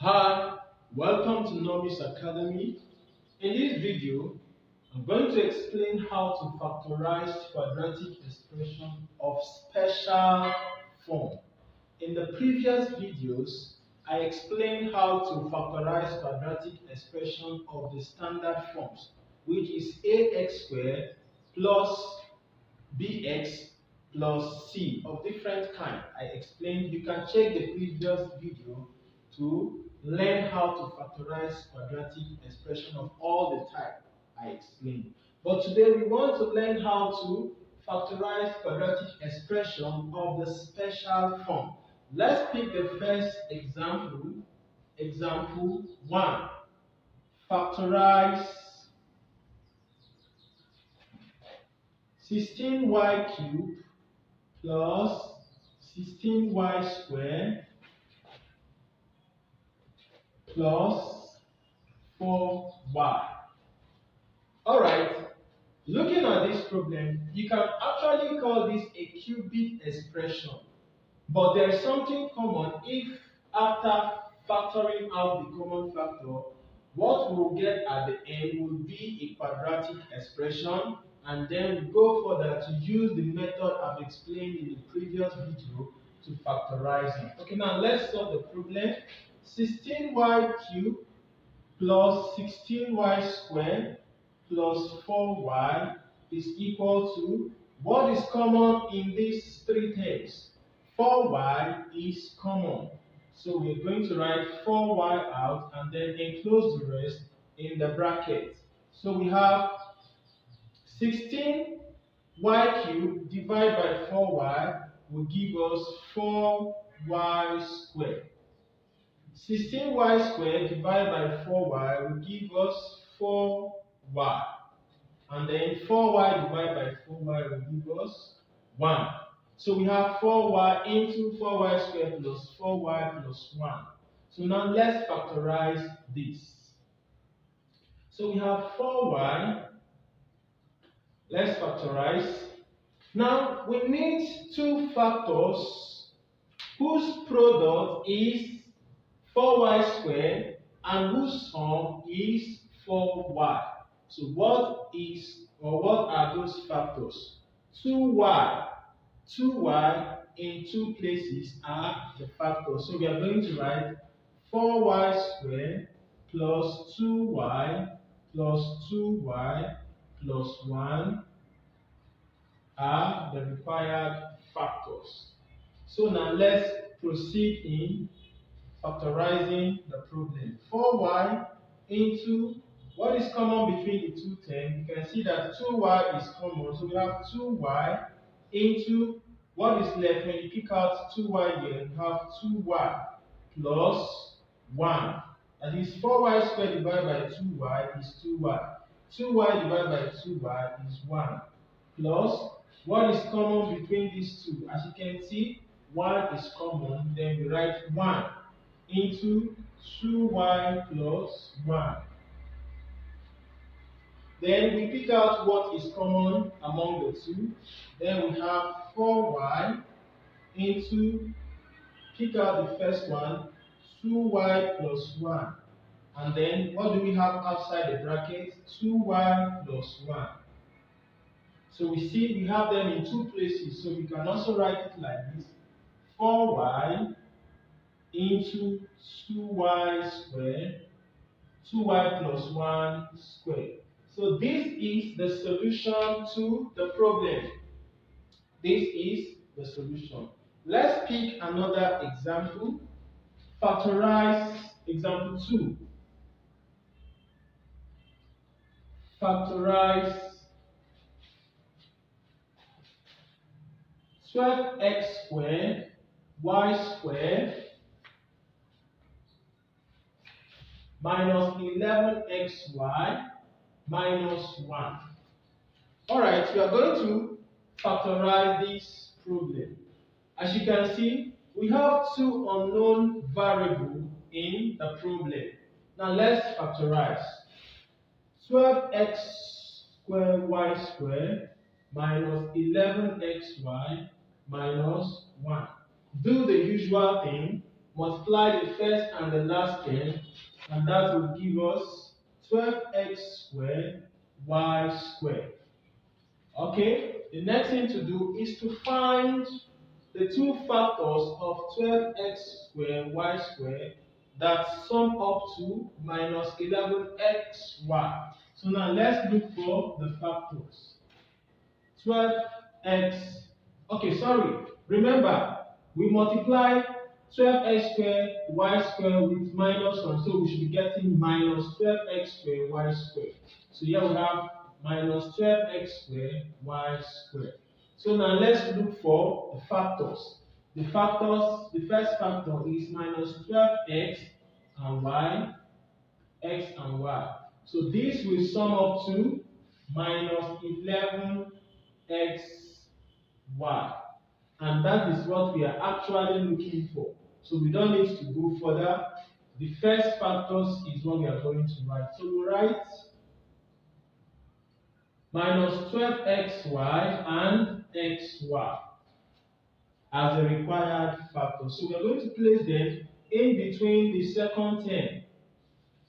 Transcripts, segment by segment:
Hi, welcome to Nomis Academy. In this video, I'm going to explain how to factorize quadratic expression of special form. In the previous videos, I explained how to factorize quadratic expression of the standard forms, which is ax squared plus bx plus c of different kind. I explained. You can check the previous video to learn how to factorize quadratic expression of all the type I explained. But today we want to learn how to factorize quadratic expression of the special form. Let's pick the first example. Example 1. Factorize 16y cubed plus 16y squared plus 4y. Alright, looking at this problem, you can actually call this a cubic expression. But there is something common. If after factoring out the common factor, what we'll get at the end will be a quadratic expression, and then we go further to use the method I've explained in the previous video to factorize it. Okay, now let's solve the problem. 16y cubed plus 16y squared plus 4y is equal to, what is common in these three terms? 4y is common. So we're going to write 4y out and then enclose the rest in the bracket. So we have 16y cubed divided by 4y will give us 4y squared. 16y squared divided by 4y will give us 4y. And then 4y divided by 4y will give us 1. So we have 4y into 4y squared plus 4y plus 1. So now let's factorize this. So we have 4y. Let's factorize. Now we need two factors whose product is 4y squared and whose sum is 4y. So what are those factors? 2y. 2y in two places are the factors. So we are going to write 4y squared plus 2y plus 2y plus 1 are the required factors. So now let's proceed in factorizing the problem. 4y into what is common between the two terms. You can see that 2y is common. So we have 2y into what is left. When you pick out 2y here, you have 2y plus 1. That is 4y squared divided by 2y is 2y. 2y divided by 2y is 1. Plus, what is common between these two? As you can see, 1 is common. Then we write 1 into 2y plus 1. Then we pick out what is common among the two. Then we have 4y into, pick out the first one, 2y plus 1. And then what do we have outside the bracket? 2y plus 1. So we see we have them in two places. So we can also write it like this. 4y into 2y squared, 2y plus 1 squared. So this is the solution to the problem. This is the solution. Let's pick another example. Factorize example 2. Factorize 12x squared y squared minus 11xy minus 1. Alright, we are going to factorize this problem. As you can see, we have two unknown variables in the problem. Now let's factorize. 12x squared y squared minus 11xy minus 1. Do the usual thing. multiply the first and the last term, and that will give us 12x squared y squared. Okay, the next thing to do is to find the two factors of 12x squared y squared that sum up to minus 11xy. So now let's look for the factors. 12x, okay, sorry, remember, we multiply 12x squared y squared with minus 1, so we should be getting minus 12x squared y squared. So here we have minus 12x squared y squared. So now let's look for the factors. The first factor is minus 12x and y, x and y. So this will sum up to minus 11xy. And that is what we are actually looking for. So we don't need to go further. The first factors is what we are going to write. So we write minus 12xy and xy as the required factor. So we are going to place them in between the second term.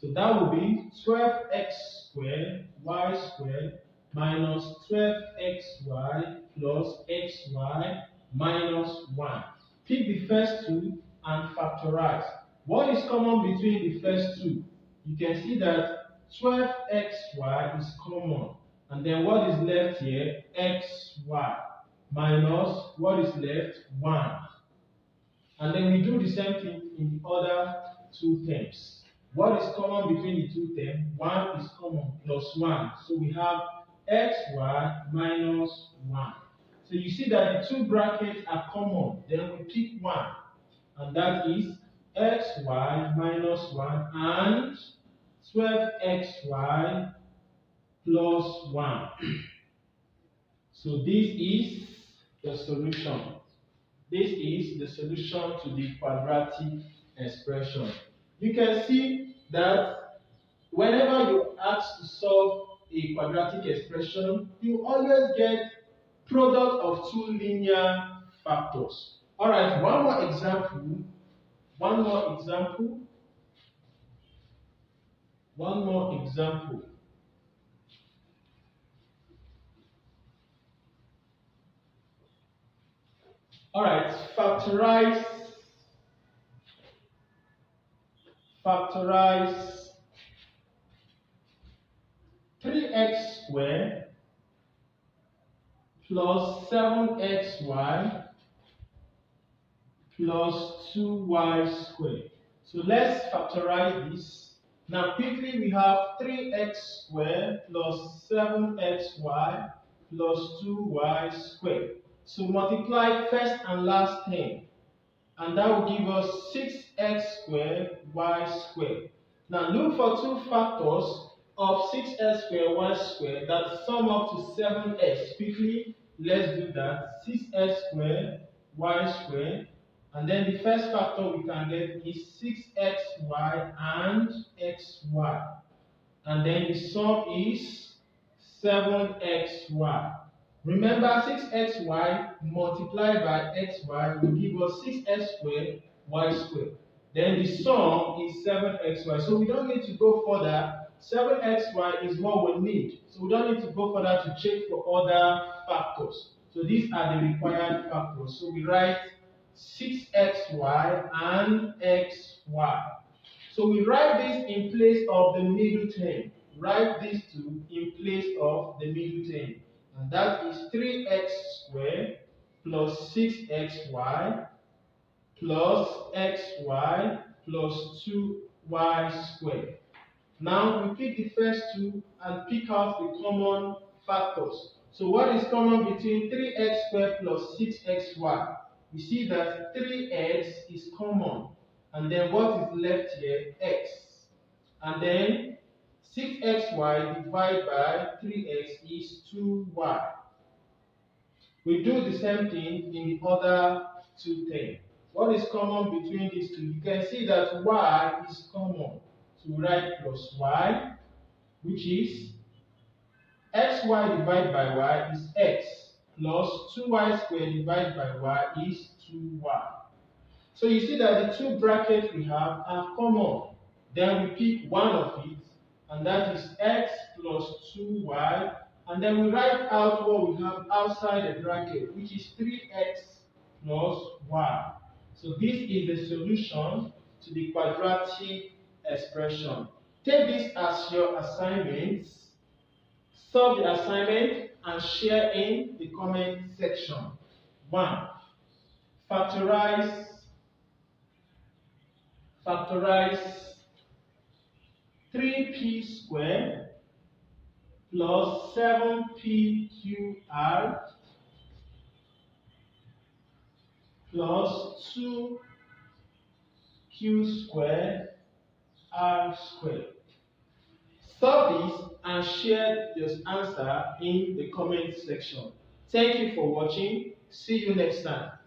So that will be 12x squared y squared minus 12xy plus xy minus 1. Pick the first two and factorize. What is common between the first two? You can see that 12xy is common. And then what is left here? Xy minus what is left? 1. And then we do the same thing in the other two terms. What is common between the two terms? 1 is common plus 1. So we have xy minus 1. So you see that the two brackets are common. Then we pick 1. And that is xy minus 1 and 12xy plus 1. So this is the solution. This is the solution to the quadratic expression. You can see that whenever you ask to solve a quadratic expression, you always get product of two linear factors. Alright, one more example. Alright, factorize 3x squared plus 7xy plus 2y squared. So let's factorize this. Now quickly we have 3x squared plus 7xy plus 2y squared. So multiply first and last term, and that will give us 6x squared y squared. Now look for two factors of 6x squared y squared that sum up to 7x. Quickly, let's do that. 6x squared y squared, and then the first factor we can get is 6xy and xy, and then the sum is 7xy. Remember, 6xy multiplied by xy will give us 6x squared y squared. Then the sum is 7xy. So we don't need to go further. 7xy is what we need. So we don't need to go further to check for other factors. So these are the required factors. So we write 6xy and xy. So we write this in place of the middle term. Write these two in place of the middle term. And that is 3x squared plus 6xy plus xy plus 2y squared. Now we pick the first two and pick out the common factors. So what is common between 3x squared plus 6xy? We see that 3x is common. And then what is left here? X. And then 6xy divided by 3x is 2y. We do the same thing in the other two terms. What is common between these two? You can see that y is common. So we write plus y, which is xy divided by y is x, plus 2y squared divided by y is 2y. So you see that the two brackets we have are common. Then we pick one of it, and that is x plus 2y. And then we write out what we have outside the bracket, which is 3x plus y. So this is the solution to the quadratic expression. Take this as your assignment. Solve the assignment and share in the comment section. 1. Factorize 3p squared plus 7pqr plus 2q squared r squared. Solve this and share your answer in the comment section. Thank you for watching. See you next time.